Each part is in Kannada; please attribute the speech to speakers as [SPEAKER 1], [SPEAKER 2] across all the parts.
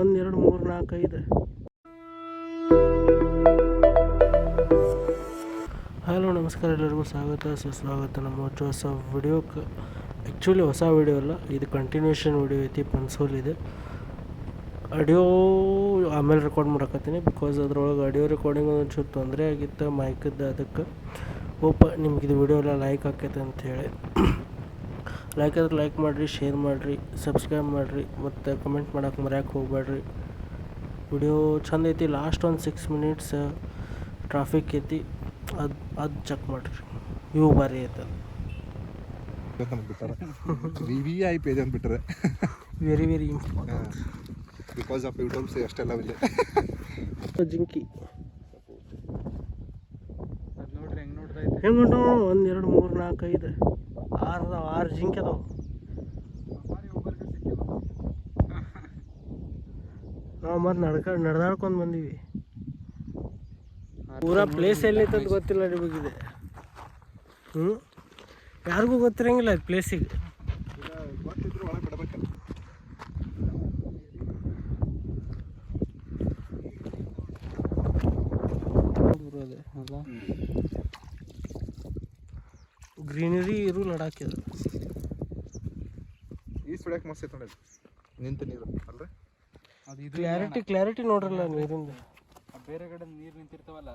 [SPEAKER 1] 1 2 3 4 5. ಹಲೋ ನಮಸ್ಕಾರ, ಎಲ್ಲರಿಗೂ ಸ್ವಾಗತ ಸುಸ್ವಾಗತ ನಮ್ಮ ಹೊಸ ವಿಡಿಯೋಕ್ಕೆ. ಆ್ಯಕ್ಚುಲಿ ಹೊಸ ವಿಡಿಯೋ ಅಲ್ಲ, ಇದು ಕಂಟಿನ್ಯೂಷನ್ ವಿಡಿಯೋ ಐತಿ. ಪನ್ಸೋಲ್ ಇದೆ ಆಡಿಯೋ ಆಮೇಲೆ ರೆಕಾರ್ಡ್ ಮಾಡಕತ್ತೀನಿ, ಬಿಕಾಸ್ ಅದ್ರೊಳಗೆ ಆಡಿಯೋ ರೆಕಾರ್ಡಿಂಗ್ ಒಂಚೂರು ತೊಂದರೆ ಆಗಿತ್ತು ಮೈಕದ್ದು. ಅದಕ್ಕೆ ಹೋಪ ನಿಮ್ಗೆ ಇದು ವಿಡಿಯೋ ಎಲ್ಲ ಲೈಕ್ ಆಕೈತೆ ಅಂಥೇಳಿ. ಲೈಕ್ ಆದ್ರೆ ಲೈಕ್ ಮಾಡಿರಿ, ಶೇರ್ ಮಾಡಿರಿ, ಸಬ್ಸ್ಕ್ರೈಬ್ ಮಾಡಿರಿ, ಮತ್ತು ಕಮೆಂಟ್ ಮಾಡೋಕೆ ಮರ್ಯಾಕೆ ಹೋಗ್ಬೇಡ್ರಿ. ವಿಡಿಯೋ ಚಂದ ಐತಿ. ಲಾಸ್ಟ್ ಒಂದು 6 ಮಿನಿಟ್ಸ್ ಟ್ರಾಫಿಕ್ ಐತಿ, ಅದು ಚೆಕ್ ಮಾಡಿರಿ. ವ್ಯೂ ಭಾರಿ ಐತೆ.
[SPEAKER 2] VVI ಪೇಜ್ ಅಂದ್ಬಿಟ್ರೆ
[SPEAKER 1] very very important
[SPEAKER 2] because of YouTubes ಅಷ್ಟೆಲ್ಲ ಇಲ್ಲ.
[SPEAKER 1] ಜಿಂಕಿ ಹೆಂಗೆ ಉಂಟು? 1 2 3 4 5 6 ಜಿಂಕಿ ಅದಾವೆ. ನಾವು ಮತ್ತೆ ನಡೆದಾಡ್ಕೊಂಡು ಬಂದೀವಿ. ಪೂರಾ ಪ್ಲೇಸ್ ಎಲ್ಲೈತೆ ಅಂತ ಗೊತ್ತಿಲ್ಲ ನಿಮಗಿದೆ. ಯಾರಿಗೂ ಗೊತ್ತಿರಂಗಿಲ್ಲ ಅದು ಪ್ಲೇಸಿಗೆ. ಗ್ರೀನರಿ ಇರು ಲಡಾಖ್ ಇದು.
[SPEAKER 2] ಈ ಸುಳ್ಯಾಕ ಮಸ್ತ್ ಐತೆ ನೋಡಿ, ನಿಂತ ನೀರು ಅಲ್ರಿ.
[SPEAKER 1] ಅದು ಕ್ಲಾರಿಟಿ ನೋಡ್ರಲ್ಲ ನೀರಿಂದ.
[SPEAKER 3] ಬೇರೆ ಕಡೆ ನೀರು ನಿಂತಿರ್ತಾವಲ್ಲ,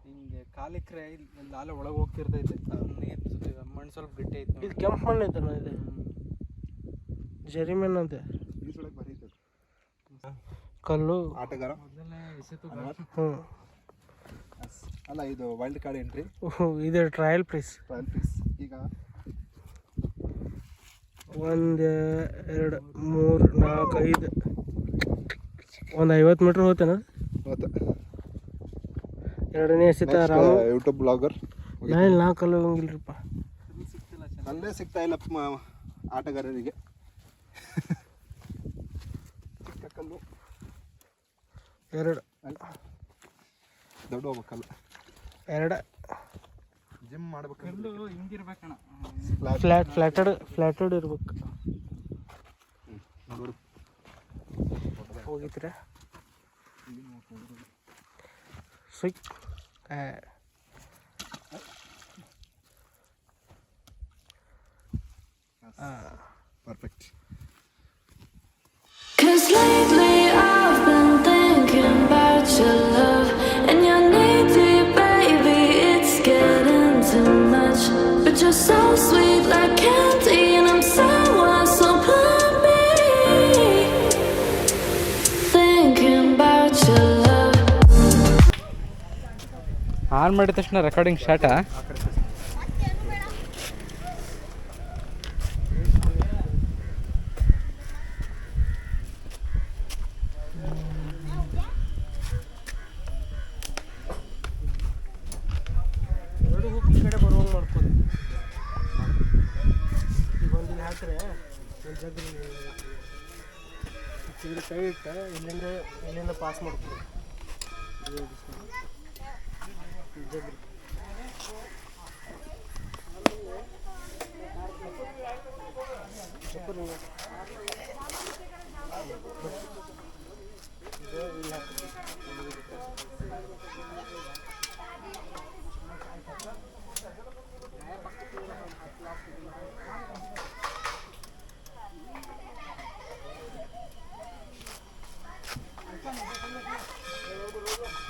[SPEAKER 3] ಹಿಂಗೆ ಕಾಲಿಕ್ರೆ ಲಾಲ ಒಳಗೆ ಹೋಗ್ತಿರ್ತೈತೆ ನೀರು. ಮಣ್ಣು ಸ್ವಲ್ಪ ಗಟ್ಟಿ ಐತೆ.
[SPEAKER 1] ಇದು ಕೆಂಪು ಮಣ್ಣು ಐತಲ್ಲ, ಇದು ಜರಿಮಣ್ಣು ಅಂತ.
[SPEAKER 2] ಈ ಸುಳ್ಯಾಕ ಭಾರಿ ಐತೆ
[SPEAKER 1] ಕಲ್ಲು
[SPEAKER 2] ಆಟಗಾರ. ಅಲ್ಲ, ಇದು ವೈಲ್ಡ್ ಕಾರ್ಡ್ ಎಂಟ್ರಿ.
[SPEAKER 1] ಇದು ಟ್ರಯಲ್ ಪೀಸ್.
[SPEAKER 2] ಈಗ
[SPEAKER 1] 1 2 3 4 5 ಒಂದು 50 ಮೀಟ್ರ್ ಹೋಗ್ತೇನೆ. ಎರಡನೇ ಎಸಿತ
[SPEAKER 2] ಯೂಟ್ಯೂಬ್ ಬ್ಲಾಗರ್.
[SPEAKER 1] ನಾ ಕಲ್ಲು ಹೋಗಂಗಿಲ್ರಿಪ್ಪ,
[SPEAKER 2] ಅಲ್ಲೇ ಸಿಗ್ತಾ ಇಲ್ಲ ಆಟಗಾರರಿಗೆ. ಚಿಕ್ಕ ಕಲ್ಲು
[SPEAKER 1] 2
[SPEAKER 2] ದೊಡ್ಡ ಹೋಗ್ಬೇಕಲ್ಲ
[SPEAKER 1] 2.
[SPEAKER 2] ಜಿಮ್ ಮಾಡ್ಬೇಕು.
[SPEAKER 3] ಕಲ್ಲು ಹಿಂಗಿರ್ಬೇಕಣ್ಣ,
[SPEAKER 1] ಫ್ಲಾಟೆಡ್ ಇರ್ಬೇಕು. ಹೋಗಿತ್ರ switch
[SPEAKER 2] perfect.
[SPEAKER 4] Cause lately I've been thinking about your love and your needy baby, it's getting too much. But you're so sweet like candy and I'm sour, so plan me. Thinking about your love.
[SPEAKER 3] On ಮಾಡಿದ ತಕ್ಷಣ ರೆಕಾರ್ಡಿಂಗ್ ಸ್ಟಾರ್ಟಾ?
[SPEAKER 1] ಕೈ ಇಟ್ಟ ಇಲ್ಲಿಂದ ಪಾಸ್ ಮಾಡ್ತೀವಿ.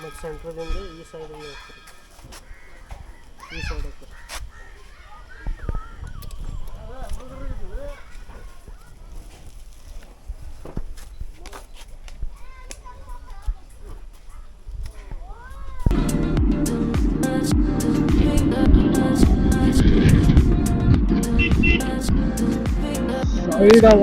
[SPEAKER 1] ನೆಕ್ಸ್ಟ್ ಸೆಂಟ್ರದಿಂದ ಈ ಸೈಡ್ ಹೋಗ್ತೀರಿ, ಈ ಸೈಡ್ ಹೋಗ್ತೀರಿ. ಸೈಡ್ ಅವ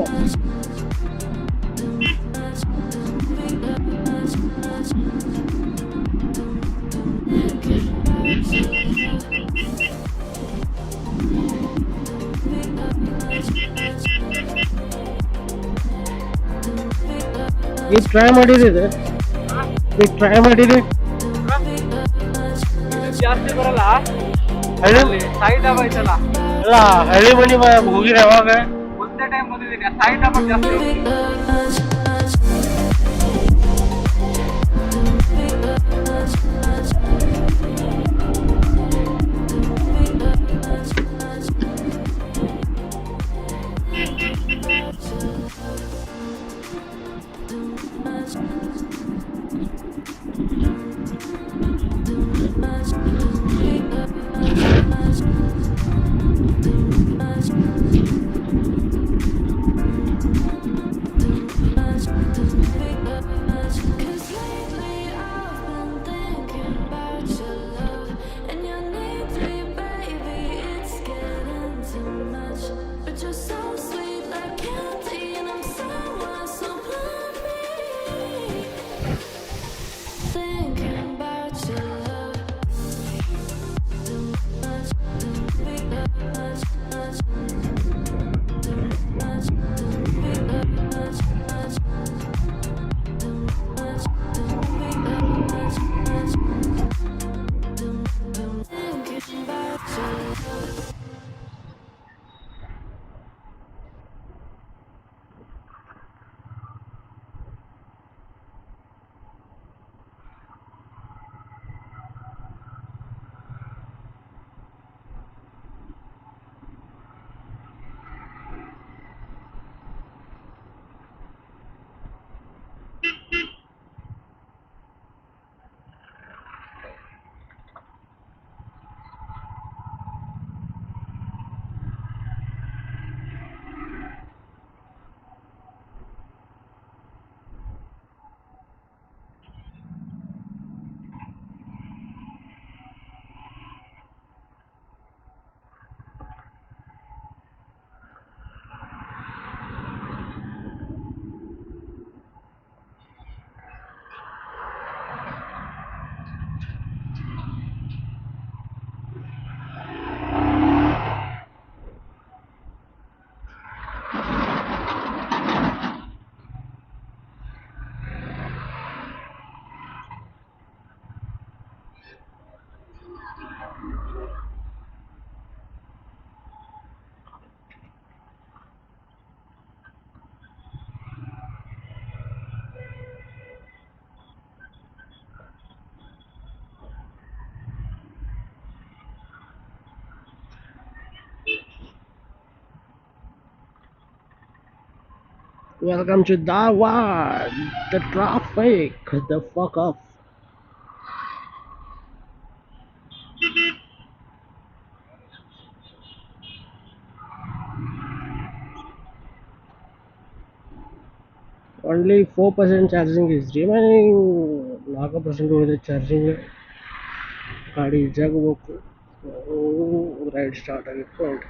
[SPEAKER 1] ಟ್ರೈ ಮಾಡಿದೆ.
[SPEAKER 3] ಜಾಸ್ತಿ ಬರಲ್ಲ.
[SPEAKER 1] ಹಳ್ಳಿ
[SPEAKER 3] ಸಾಯಿ ಡಾಬಾ ಐತಲ್ಲ,
[SPEAKER 1] ಅಲ್ಲ ಹಳ್ಳಿ ಮನಿ ಹೋಗಿರಿ ಯಾವಾಗ?
[SPEAKER 3] ಒಂದೇ ಟೈಮ್ ಬಂದಿದ್ದೀನಿ. ಸಾಯಿ ಡಾಬಾ ಜಾಸ್ತಿ
[SPEAKER 1] Welcome to Dawar. The traffic. The fuck off. Only 4% charging is remaining. 4% ಹೋಗಿದೆ ಚಾರ್ಜಿಂಗ್. ಗಾಡಿ ಇಜ್ಜಾಗ ಹೋಗ್ಬೇಕು. ರೈಡ್ ಸ್ಟಾರ್ಟ್ ಆಗಿತ್ತು ಉಂಟು.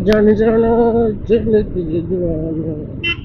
[SPEAKER 1] जाने जाना जन्नत की दीवाना